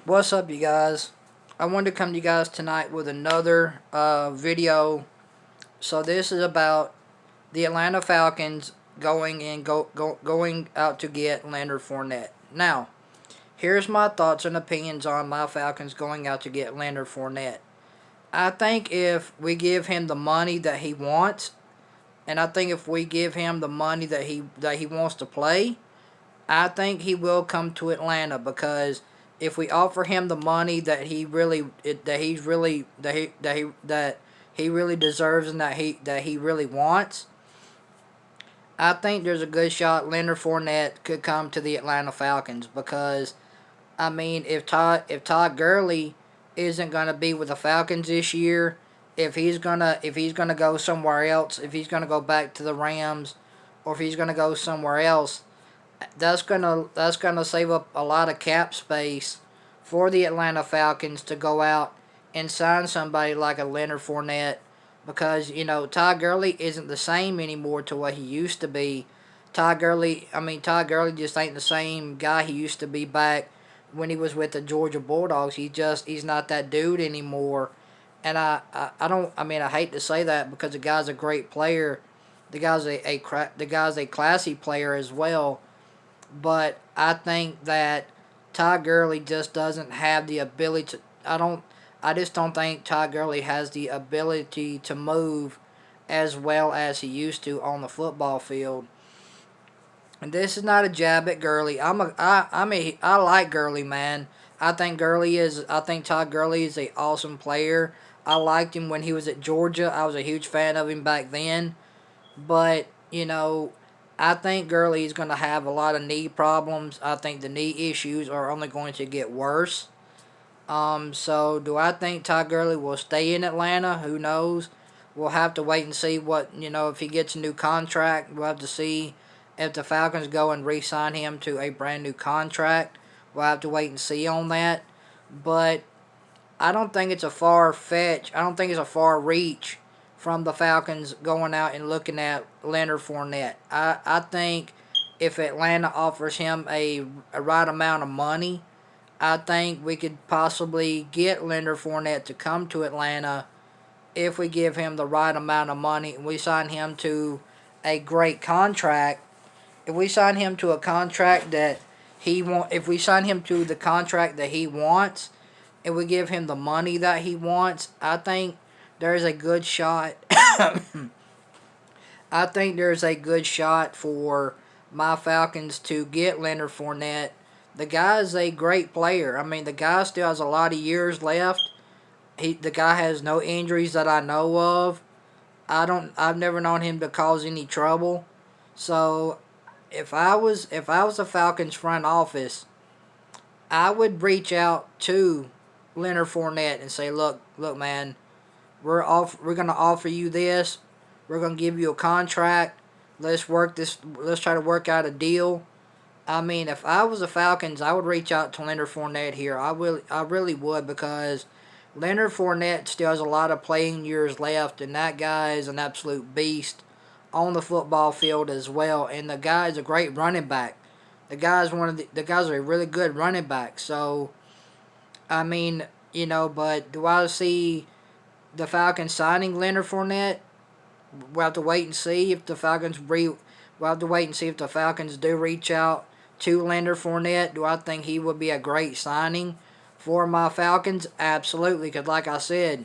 What's up, you guys? I wanted to come to you guys tonight with another video. So this is about the Atlanta Falcons going out to get Leonard Fournette. Now, here's my thoughts and opinions on my Falcons going out to get Leonard Fournette. I think if we give him the money that he wants, and I think if we give him the money that he wants to play, I think he will come to Atlanta because if we offer him the money that he really deserves and that he really wants, I think there's a good shot Leonard Fournette could come to the Atlanta Falcons because I mean if Todd Gurley isn't gonna be with the Falcons this year, if he's gonna go somewhere else, if he's gonna go back to the Rams, or if he's gonna go somewhere else, that's gonna save up a lot of cap space for the Atlanta Falcons to go out and sign somebody like a Leonard Fournette because Todd Gurley isn't the same anymore to what he used to be. Todd Gurley just ain't the same guy he used to be back when he was with the Georgia Bulldogs. He's not that dude anymore. And I don't I hate to say that because the guy's a great player. The guy's a classy player as well, but I think that Todd Gurley just doesn't have the ability to. I just don't think Todd Gurley has the ability to move as well as he used to on the football field. And this is not a jab at Gurley. I like Gurley, man. I think Todd Gurley is a awesome player. I liked him when he was at Georgia. I was a huge fan of him back then. But, I think Gurley is going to have a lot of knee problems. I think the knee issues are only going to get worse. So do I think Todd Gurley will stay in Atlanta? Who knows? We'll have to wait and see if he gets a new contract. We'll have to see if the Falcons go and re-sign him to a brand new contract. We'll have to wait and see on that. But I don't think it's a far fetch. I don't think it's a far reach from the Falcons going out and looking at Leonard Fournette. I think if Atlanta offers him a right amount of money, I think we could possibly get Leonard Fournette to come to Atlanta if we give him the right amount of money and we sign him to a great contract. If we sign him to a contract that if we sign him to the contract that he wants, and we give him the money that he wants, I think there's a good shot. I think there's a good shot for my Falcons to get Leonard Fournette. The guy's a great player. The guy still has a lot of years left. The guy has no injuries that I know of. I've never known him to cause any trouble. So if I was a Falcons front office, I would reach out to Leonard Fournette and say, look, man, we're gonna offer you this. We're gonna give you a contract. Let's try to work out a deal. If I was the Falcons, I would reach out to Leonard Fournette here. I really would because Leonard Fournette still has a lot of playing years left, and that guy is an absolute beast on the football field as well. And the guy is a great running back. The guy's a really good running back. So, but do I see the Falcons signing Leonard Fournette? We'll have to wait and see if the Falcons do reach out to Leonard Fournette. Do I think he would be a great signing for my Falcons? Absolutely, because like I said,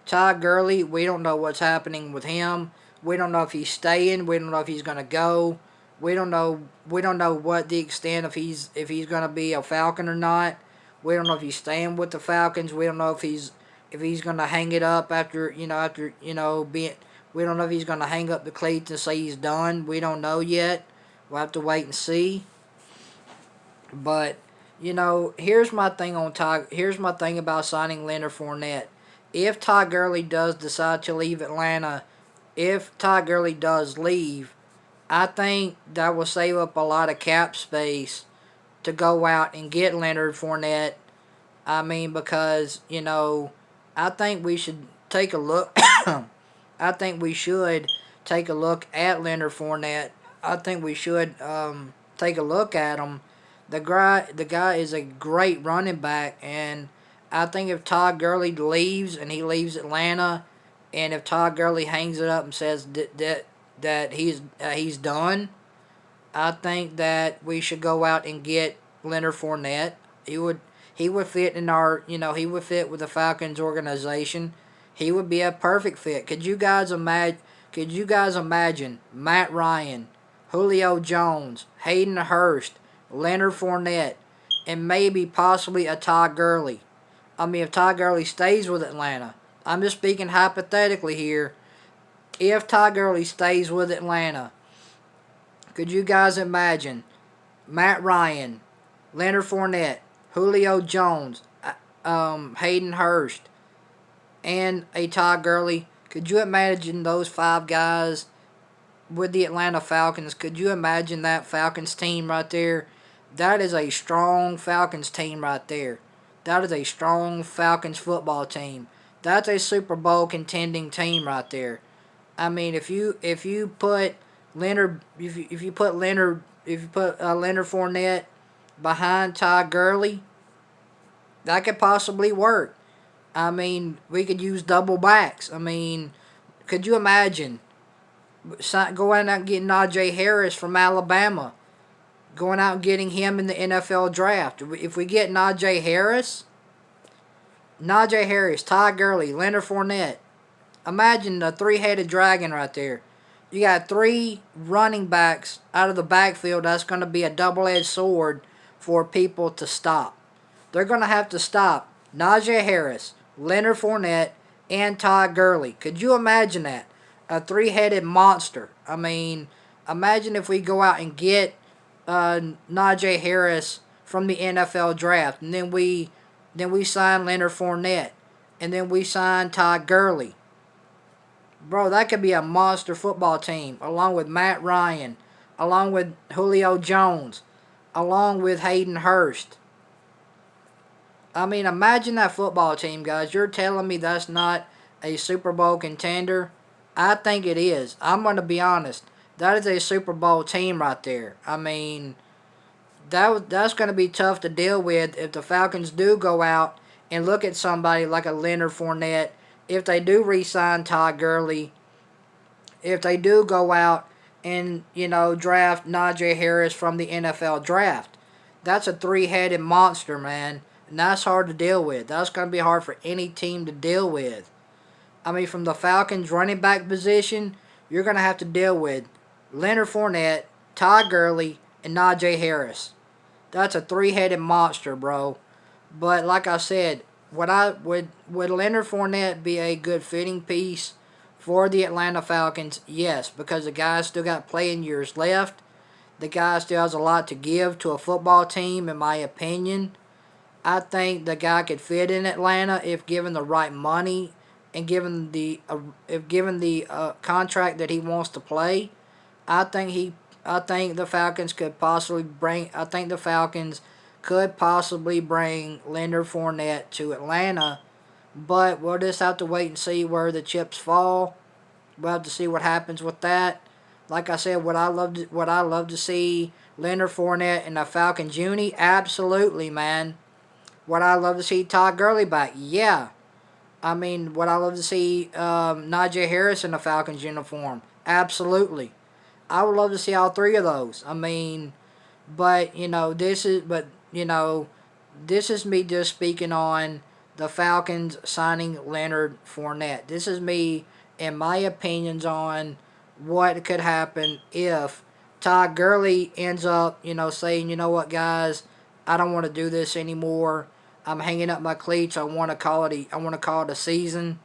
Todd Gurley, we don't know what's happening with him. We don't know if he's staying. We don't know if he's going to go. We don't know what the extent if he's going to be a Falcon or not. We don't know if he's staying with the Falcons. We don't know if he's going to hang it up after being. We don't know if he's going to hang up the cleats and say he's done. We don't know yet. We'll have to wait and see. But here's my thing about signing Leonard Fournette. If Todd Gurley does decide to leave Atlanta, if Todd Gurley does leave, I think that will save up a lot of cap space to go out and get Leonard Fournette. Because I think we should take a look. I think we should take a look at Leonard Fournette. I think we should take a look at him The guy is a great running back, and I think if Todd Gurley leaves and he leaves Atlanta, and if Todd Gurley hangs it up and says that he's done, I think that we should go out and get Leonard Fournette. He would he would fit in our he would fit with the Falcons organization. He would be a perfect fit. Could you guys imagine Matt Ryan, Julio Jones, Hayden Hurst, Leonard Fournette, and maybe possibly a Todd Gurley? I mean, if Todd Gurley stays with Atlanta, I'm just speaking hypothetically here. If Todd Gurley stays with Atlanta, could you guys imagine Matt Ryan, Leonard Fournette, Julio Jones, Hayden Hurst, and a Todd Gurley? Could you imagine those five guys with the Atlanta Falcons? Could you imagine that Falcons team right there? That is a strong Falcons team right there. That is a strong Falcons football team. That's a Super Bowl contending team right there. I mean, if you put Leonard if you put Leonard Fournette behind Todd Gurley, that could possibly work. I mean, we could use double backs. I mean, could you imagine going out and getting Najee Harris from Alabama? Going out and getting him in the NFL draft. If we get Najee Harris, Todd Gurley, Leonard Fournette, imagine the three-headed dragon right there. You got three running backs out of the backfield. That's going to be a double-edged sword for people to stop. They're going to have to stop Najee Harris, Leonard Fournette, and Todd Gurley. Could you imagine that? A three-headed monster. I mean, imagine if we go out and get Najee Harris from the NFL draft, and then we sign Leonard Fournette, and then we sign Todd Gurley. Bro, that could be a monster football team, along with Matt Ryan, along with Julio Jones, along with Hayden Hurst. I mean, imagine that football team, guys. You're telling me that's not a Super Bowl contender? I think it is. I'm going to be honest. That is a Super Bowl team right there. I mean, that's going to be tough to deal with if the Falcons do go out and look at somebody like a Leonard Fournette, if they do re-sign Todd Gurley, if they do go out and, draft Najee Harris from the NFL draft. That's a three-headed monster, man. And that's hard to deal with. That's going to be hard for any team to deal with. I mean, from the Falcons running back position, you're going to have to deal with Leonard Fournette, Todd Gurley, and Najee Harris. That's a three-headed monster, bro. But like I said, would Leonard Fournette be a good fitting piece for the Atlanta Falcons? Yes, because the guy's still got playing years left. The guy still has a lot to give to a football team, in my opinion. I think the guy could fit in Atlanta if given the right money and given the contract that he wants to play. I think the Falcons could possibly bring Leonard Fournette to Atlanta, but we'll just have to wait and see where the chips fall. We'll have to see what happens with that. Like I said, would I love to see Leonard Fournette in a Falcons uni? Absolutely, man. Would I love to see Todd Gurley back? Yeah. I mean, would I love to see Najee Harris in a Falcons uniform? Absolutely. I would love to see all three of those. I mean, but this is me just speaking on the Falcons signing Leonard Fournette. This is me and my opinions on what could happen if Todd Gurley ends up, saying, you know what, guys, I don't want to do this anymore. I'm hanging up my cleats. I want to call it a season.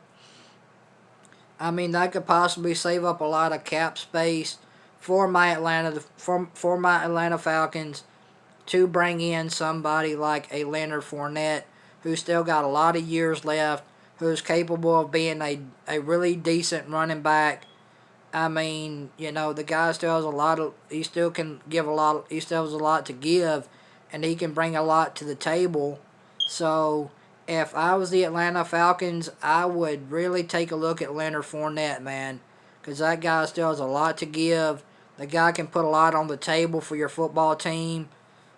I mean, that could possibly save up a lot of cap space for my Atlanta Falcons to bring in somebody like a Leonard Fournette, who's still got a lot of years left, who's capable of being a really decent running back. I mean, the guy still has he still has a lot to give, and he can bring a lot to the table. So, if I was the Atlanta Falcons, I would really take a look at Leonard Fournette, man, because that guy still has a lot to give. The guy can put a lot on the table for your football team.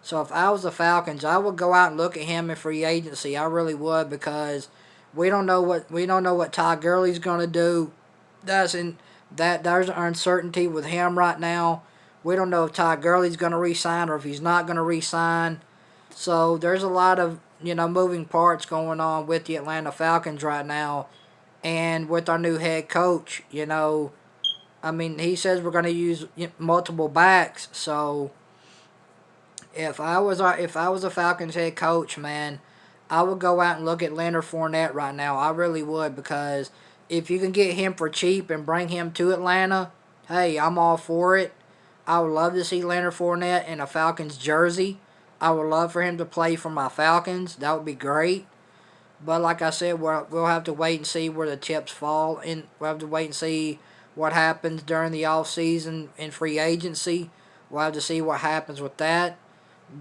So if I was the Falcons, I would go out and look at him in free agency. I really would, because we don't know what Todd Gurley's gonna do. There's uncertainty with him right now. We don't know if Todd Gurley's gonna resign or if he's not gonna resign. So there's a lot of moving parts going on with the Atlanta Falcons right now, and with our new head coach. I mean, he says we're going to use multiple backs. So if I was a Falcons head coach, man, I would go out and look at Leonard Fournette right now. I really would, because if you can get him for cheap and bring him to Atlanta, hey, I'm all for it. I would love to see Leonard Fournette in a Falcons jersey. I would love for him to play for my Falcons. That would be great. But like I said, we'll have to wait and see where the chips fall. We'll have to wait and see what happens during the off season in free agency. We'll have to see what happens with that.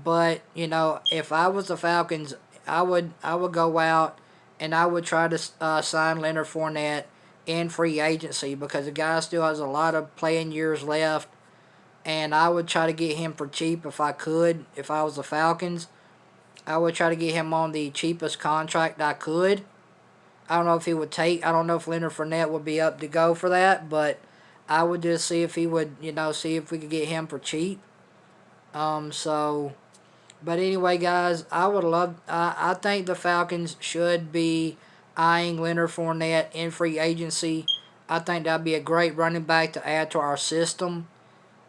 But if I was the Falcons, I would go out and I would try to sign Leonard Fournette in free agency, because the guy still has a lot of playing years left, and I would try to get him for cheap if I could. If I was the Falcons, I would try to get him on the cheapest contract I could. I don't know if he would take. I don't know if Leonard Fournette would be up to go for that, but I would just see if he would, see if we could get him for cheap. So, but anyway, guys, I think the Falcons should be eyeing Leonard Fournette in free agency. I think that'd be a great running back to add to our system.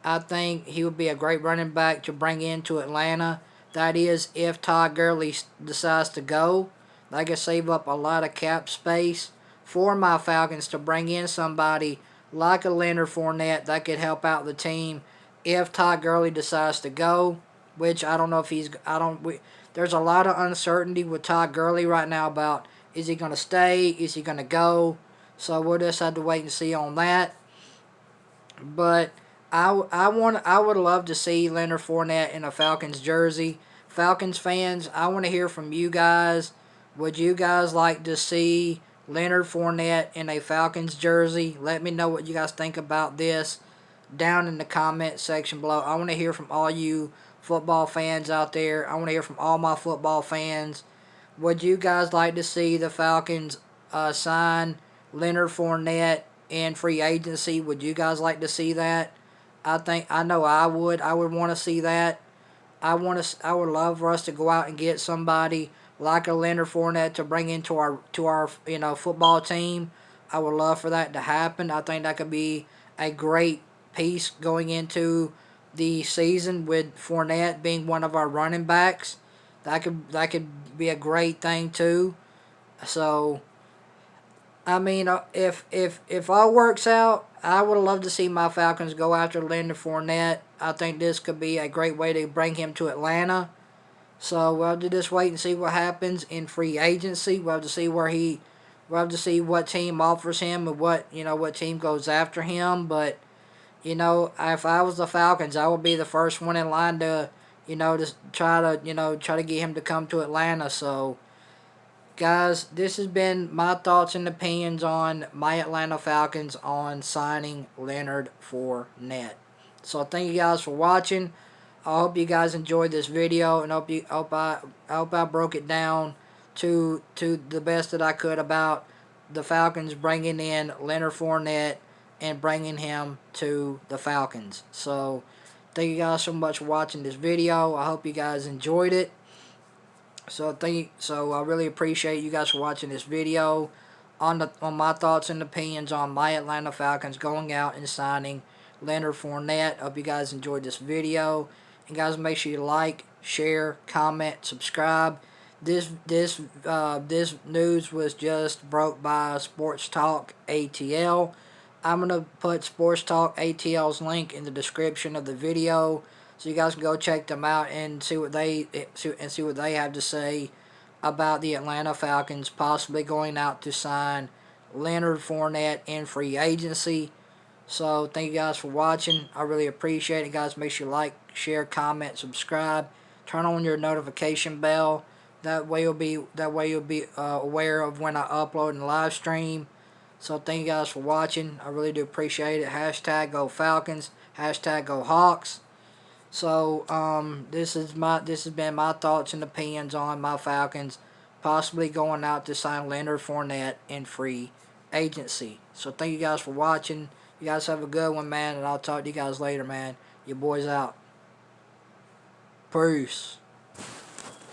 I think he would be a great running back to bring into Atlanta. That is, if Todd Gurley decides to go, they could save up a lot of cap space for my Falcons to bring in somebody like a Leonard Fournette that could help out the team if Todd Gurley decides to go. Which I don't know if there's a lot of uncertainty with Todd Gurley right now about, is he going to stay, is he going to go. So we'll just have to wait and see on that. But I would love to see Leonard Fournette in a Falcons jersey. Falcons fans, I want to hear from you guys. Would you guys like to see Leonard Fournette in a Falcons jersey? Let me know what you guys think about this down in the comment section below. I want to hear from all you football fans out there. I want to hear from all my football fans. Would you guys like to see the Falcons sign Leonard Fournette in free agency? Would you guys like to see that? I know I would. I would want to see that. I would love for us to go out and get somebody like a Leonard Fournette to bring into our football team. I would love for that to happen. I think that could be a great piece going into the season, with Fournette being one of our running backs. That could be a great thing too. So, I mean, if all works out, I would love to see my Falcons go after Leonard Fournette. I think this could be a great way to bring him to Atlanta. So we'll have to just wait and see what happens in free agency. We'll have to see we'll have to see what team offers him and what team goes after him. But if I was the Falcons, I would be the first one in line to to try to get him to come to Atlanta. So, guys, this has been my thoughts and opinions on my Atlanta Falcons on signing Leonard Fournette. So thank you guys for watching. I hope you guys enjoyed this video, and hope I broke it down to the best that I could about the Falcons bringing in Leonard Fournette and bringing him to the Falcons. So thank you guys so much for watching this video. I hope you guys enjoyed it. So I really appreciate you guys for watching this video on my thoughts and opinions on my Atlanta Falcons going out and signing Leonard Fournette. Hope you guys enjoyed this video. And guys, make sure you like, share, comment, subscribe. This news was just broke by Sports Talk ATL. I'm gonna put Sports Talk ATL's link in the description of the video, so you guys can go check them out and see what they have to say about the Atlanta Falcons possibly going out to sign Leonard Fournette in free agency. So thank you guys for watching. I really appreciate it, guys. Make sure you like, share, comment, subscribe, turn on your notification bell. That way you'll be aware of when I upload and live stream. So thank you guys for watching. I really do appreciate it. Hashtag Go Falcons. Hashtag Go Hawks. So this has been my thoughts and opinions on my Falcons possibly going out to sign Leonard Fournette in free agency. So thank you guys for watching. You guys have a good one, man, and I'll talk to you guys later, man. Your boy's out. Peace.